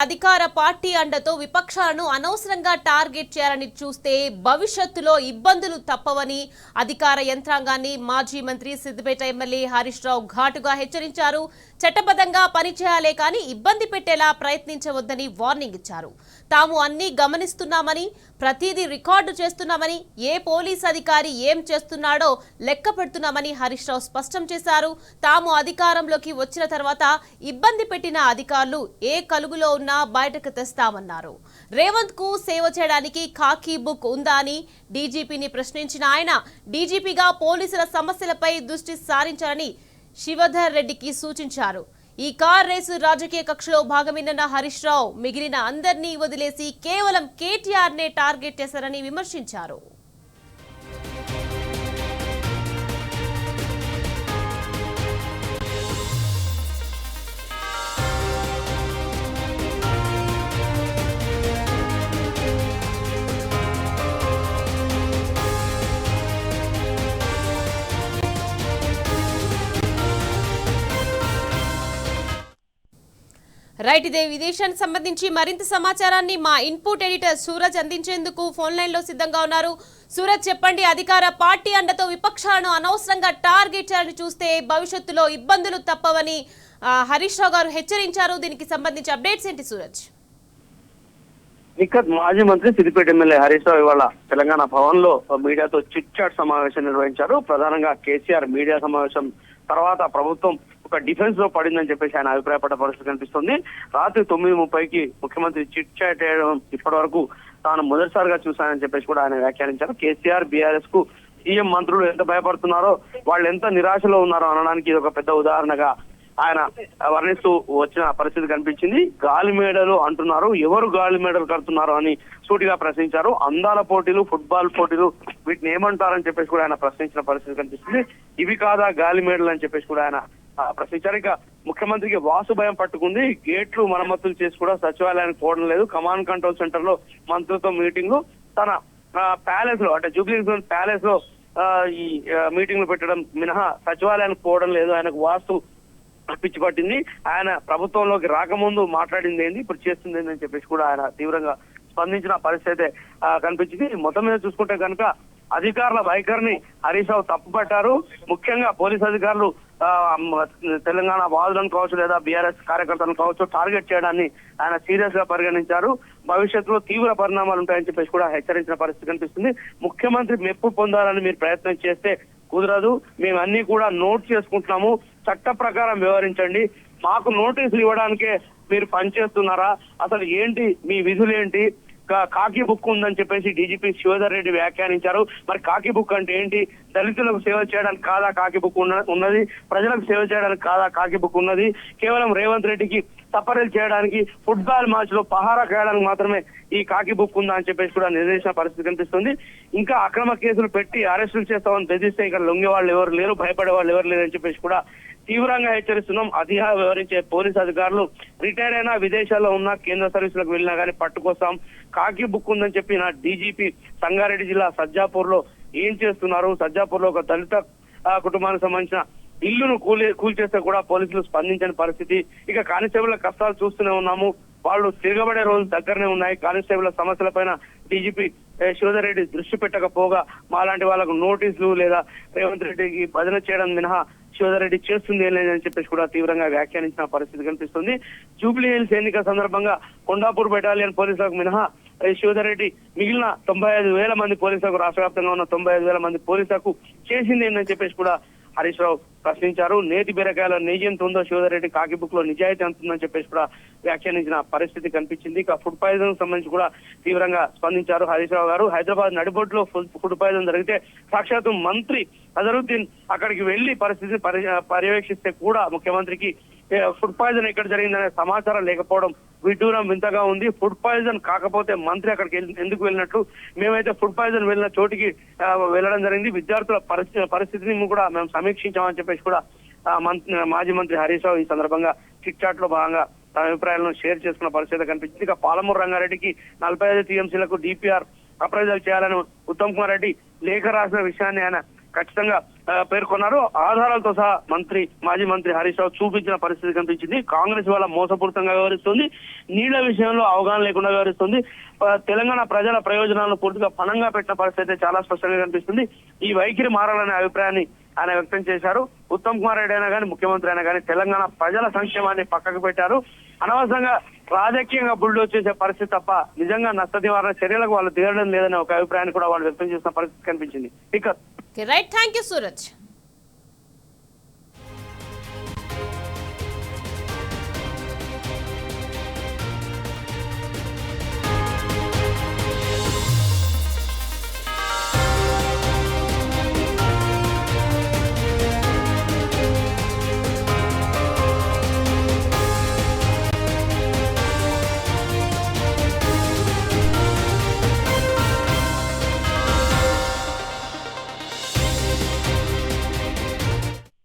అధికార పార్టీ అండతో విపక్షాలను అనవసరంగా టార్గెట్ చేయాలని చూస్తే భవిష్యత్తులో ఇబ్బందులు తప్పవని అధికార యంత్రాంగాన్ని మాజీ మంత్రి సిద్దిపేట ఎమ్మెల్యే హరీష్ రావు ఘాటుగా హెచ్చరించారు. చట్టబద్ధంగా పనిచేయాలే కానీ ఇబ్బంది పెట్టేలా ప్రయత్నించవద్దని వార్నింగ్ ఇచ్చారు. తాము అన్ని గమనిస్తున్నామని, ప్రతిదీ రికార్డు చేస్తున్నామని, ఏ పోలీస్ అధికారి ఏం చేస్తున్నాడో లెక్క పెడుతున్నామని హరీష్ రావు స్పష్టం చేశారు. తాము అధికారంలోకి వచ్చిన తర్వాత ఇబ్బంది పెట్టిన అధికారులు ఏ కలుగులో బయటకు తెస్తామన్నారు. రేవంత్ కు సేవ చేయడానికి ఖాకీ బుక్ ఉందా అని డీజీపీని ప్రశ్నించిన ఆయన డీజీపీగా పోలీసుల సమస్యలపై దృష్టి సారించాలని శివధర్ రెడ్డికి సూచించారు. ఈ కార్ రేసు రాజకీయ కక్షలో భాగమేనన్న హరీష్ రావు మిగిలిన అందరినీ వదిలేసి కేవలం కేటీఆర్ నే టార్గెట్ చేశారని విమర్శించారు. రైట్, ఇదే విదేశానికి సంబంధించి మరింత సమాచారాన్ని మా ఇన్పుట్ ఎడిటర్ సూరజ్ అందించేందుకు ఫోన్ లైన్ లో సిద్ధంగా ఉన్నారు. సూరజ్, చెప్పండి. అధికార పార్టీ అండతో విపక్షాలను అనవసరంగా టార్గెట్ చేయాలని చూస్తే భవిష్యత్తులో ఇబ్బందులు తప్పవని హరీష్ రావు గారు హెచ్చరించారు. దీనికి సంబంధించి అప్డేట్స్ ఏంటి సూరజ్? మాజీ మంత్రి సిద్దిపేట ఎమ్మెల్యే హరీష్ రావు ఇవాళ తెలంగాణ భవన్ లో మీడియాతో చిట్ చాట్ సమావేశం నిర్వహించారు. ప్రధానంగా కేసీఆర్ మీడియా సమావేశం తర్వాత ప్రభుత్వం ఒక డిఫెన్స్ లో పడిందని చెప్పేసి ఆయన అభిప్రాయపడ్డ పరిస్థితి కనిపిస్తుంది. రాత్రి 9:30కి ముఖ్యమంత్రి చిట్ చాట్ చేయడం ఇప్పటి వరకు తాను మొదటిసారిగా చూశానని చెప్పేసి కూడా ఆయన వ్యాఖ్యానించారు. కేసీఆర్, బీఆర్ఎస్ కు సీఎం మంత్రులు ఎంత భయపడుతున్నారో, వాళ్ళు ఎంత నిరాశలో ఉన్నారో అనడానికి ఇది ఒక పెద్ద ఉదాహరణగా ఆయన వర్ణిస్తూ వచ్చిన పరిస్థితి కనిపించింది. గాలి మేడలు అంటున్నారు, ఎవరు గాలి మేడలు కడుతున్నారు అని సూటిగా ప్రశ్నించారు. అందాల పోటీలు, ఫుట్బాల్ పోటీలు, వీటిని ఏమంటారని చెప్పేసి కూడా ఆయన ప్రశ్నించిన పరిస్థితి కనిపిస్తుంది. ఇవి కాదా గాలి మేడలు అని చెప్పేసి కూడా ఆయన ప్రశ్నించారు. ఇక ముఖ్యమంత్రికి వాసు భయం పట్టుకుంది. గేట్లు మరమ్మతులు చేసి కూడా సచివాలయానికి పోవడం లేదు. కమాండ్ కంట్రోల్ సెంటర్ లో మంత్రులతో మీటింగ్లు, తన ప్యాలెస్ లో అంటే జూబ్లీ ప్యాలెస్ లో ఈ మీటింగ్లు పెట్టడం మినహా సచివాలయానికి పోవడం లేదు. ఆయనకు వాస్తు పిచ్చి పట్టింది. ఆయన ప్రభుత్వంలోకి రాకముందు మాట్లాడింది ఏంది, ఇప్పుడు చేస్తుంది ఏంది అని చెప్పేసి కూడా ఆయన తీవ్రంగా స్పందించిన పరిస్థితి కనిపించింది. మొత్తం మీద చూసుకుంటే కనుక అధికారుల వైఖరిని హరీష్ రావు తప్పుపట్టారు. ముఖ్యంగా పోలీస్ అధికారులు తెలంగాణ బాధితులను కావచ్చు లేదా బీఆర్ఎస్ కార్యకర్తలను కావచ్చు టార్గెట్ చేయడాన్ని ఆయన సీరియస్ గా పరిగణించారు. భవిష్యత్తులో తీవ్ర పరిణామాలు ఉంటాయని చెప్పేసి కూడా హెచ్చరించిన పరిస్థితి కనిపిస్తుంది. ముఖ్యమంత్రి మెప్పు పొందాలని మీరు ప్రయత్నం చేస్తే కుదరదు. మేము అన్ని కూడా నోట్ చేసుకుంటున్నాము. చట్ట ప్రకారం వ్యవహరించండి. మాకు నోటీసులు ఇవ్వడానికే మీరు పనిచేస్తున్నారా? అసలు ఏంటి మీ విధులు ఏంటి? కాకి బుక్ ఉందని చెప్పేసి డీజీపీ శివధర్ రెడ్డి వ్యాఖ్యానించారు. మరి కాకి బుక్ అంటే ఏంటి? దళితులకు సేవ చేయడానికి కాదా కాకి బుక్ ఉన్నది? ప్రజలకు సేవ చేయడానికి కాదా కాకి బుక్ ఉన్నది? కేవలం రేవంత్ రెడ్డికి సపరేట్ చేయడానికి, ఫుట్బాల్ మ్యాచ్ లో పహారా చేయడానికి మాత్రమే ఈ కాకి బుక్ ఉందా అని చెప్పేసి కూడా నిర్దేశించిన పరిస్థితి కనిపిస్తుంది. ఇంకా అక్రమ కేసులు పెట్టి అరెస్టులు చేస్తామని బెదిరిస్తే ఇక్కడ లొంగే వాళ్ళు ఎవరు లేరు, భయపడే వాళ్ళు ఎవరు లేరు అని చెప్పేసి కూడా తీవ్రంగా హెచ్చరిస్తున్నాం. అధిగా వ్యవహరించే పోలీస్ అధికారులు రిటైర్ అయినా, విదేశాల్లో ఉన్న, కేంద్ర సర్వీసులకు వెళ్ళినా కానీ పట్టుకొస్తాం. కాకి బుక్ ఉందని చెప్పిన డీజీపీ సంగారెడ్డి జిల్లా సజ్జాపూర్ లో ఏం చేస్తున్నారు? సజ్జాపూర్ లో ఒక దళిత కుటుంబానికి సంబంధించిన ఇల్లును కూల్చేస్తే కూడా పోలీసులు స్పందించని పరిస్థితి. ఇక కానిస్టేబుల్ కష్టాలు చూస్తూనే ఉన్నాము. వాళ్ళు తిరగబడే రోజులు దగ్గరనే ఉన్నాయి. కానిస్టేబుల్ సమస్యలపైన డీజీపీ శివధర్ రెడ్డి దృష్టి పెట్టకపోగా మాలాంటి వాళ్ళకు నోటీసులు లేదా రేవంత్ రెడ్డికి భజన చేయడం మినహా శివధర్ రెడ్డి చేస్తుంది ఏం లేదని చెప్పేసి కూడా తీవ్రంగా వ్యాఖ్యానించిన పరిస్థితి కనిపిస్తుంది. జూబ్లీ హిల్స్ ఎన్నిక సందర్భంగా కొండాపూర్ బెటాలియన్ పోలీసులకు మినహా శివధర్ రెడ్డి మిగిలిన 95,000 మంది పోలీసులకు, రాష్ట్ర వ్యాప్తంగా ఉన్న 95,000 మంది పోలీసులకు చేసింది ఏంటని చెప్పేసి కూడా హరీష్ రావు ప్రశ్నించారు. నేతి బీరకాయల నెయ్యి ఎంత ఉందో శివధర్ రెడ్డి కాకి బుక్ లో నిజాయితీ అంతుందని చెప్పేసి కూడా వ్యాఖ్యానించిన పరిస్థితి కనిపించింది. ఇక ఫుడ్ పాయిజన్ సంబంధించి కూడా తీవ్రంగా స్పందించారు హరీష్ రావు గారు. హైదరాబాద్ నడిబొడ్డులో ఫుడ్ పాయిజన్ జరిగితే సాక్షాత్తు మంత్రి అజరుద్దీన్ అక్కడికి వెళ్లి పరిస్థితిని పర్యవేక్షిస్తే కూడా ముఖ్యమంత్రికి ఫుడ్ పాయిజన్ ఎక్కడ జరిగిందనే సమాచారం లేకపోవడం విడ్డూరం వింతగా ఉంది. ఫుడ్ పాయిజన్ కాకపోతే మంత్రి అక్కడికి ఎందుకు వెళ్ళినట్లు? మేమైతే ఫుడ్ పాయిజన్ వెళ్ళిన చోటికి వెళ్ళడం జరిగింది. విద్యార్థుల పరిస్థితిని కూడా మేము సమీక్షించామని చెప్పేసి కూడా మాజీ మంత్రి హరీష్ రావు ఈ సందర్భంగా చిట్ చాట్ లో భాగంగా తన అభిప్రాయాలను షేర్ చేసుకున్న పరిస్థితి కనిపించింది. ఇక పాలమూరు రంగారెడ్డికి 45 టీఎంసీలకు డిపిఆర్ అప్రైజల్ చేయాలని ఉత్తమ్ కుమార్ రెడ్డి లేఖ రాసిన విషయాన్ని ఆయన ఖచ్చితంగా పేర్కొన్నారు. ఆధారాలతో సహా మాజీ మంత్రి హరీష్ రావు చూపించిన పరిస్థితి కనిపించింది. కాంగ్రెస్ వాళ్ళ మోసపూరితంగా వ్యవహరిస్తుంది, నీళ్ల విషయంలో అవగాహన లేకుండా వ్యవహరిస్తుంది, తెలంగాణ ప్రజల ప్రయోజనాలను పూర్తిగా పణంగా పెట్టిన పరిస్థితి అయితే చాలా స్పష్టంగా కనిపిస్తుంది. ఈ వైఖరి మారాలనే అభిప్రాయాన్ని ఆయన వ్యక్తం చేశారు. ఉత్తమ్ కుమార్ రెడ్డి అయినా కానీ, ముఖ్యమంత్రి అయినా కానీ తెలంగాణ ప్రజల సంక్షేమాన్ని పక్కకు పెట్టారు. అనవసరంగా రాజకీయంగా బుల్డోజ్ చేసే పరిస్థితి తప్ప నిజంగా నష్ట నివారణ చర్యలకు వాళ్ళు దిగడం లేదనే ఒక అభిప్రాయాన్ని కూడా వాళ్ళు వ్యక్తం చేసిన పరిస్థితి కనిపించింది. ఇక రైట్, థ్యాంక్ యూ సూరజ్.